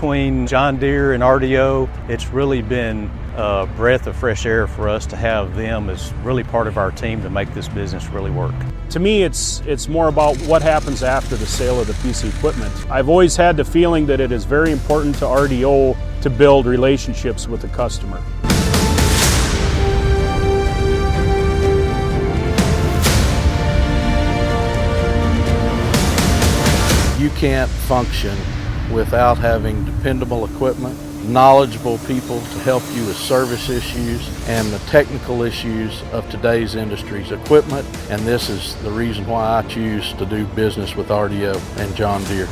between John Deere and RDO, it's really been a breath of fresh air for us to have them as really part of our team to make this business really work. To me, it's more about what happens after the sale of the piece of equipment. I've always had the feeling that it is very important to RDO to build relationships with the customer. You can't function without having dependable equipment, knowledgeable people to help you with service issues and the technical issues of today's industry's equipment. And this is the reason why I choose to do business with RDO and John Deere.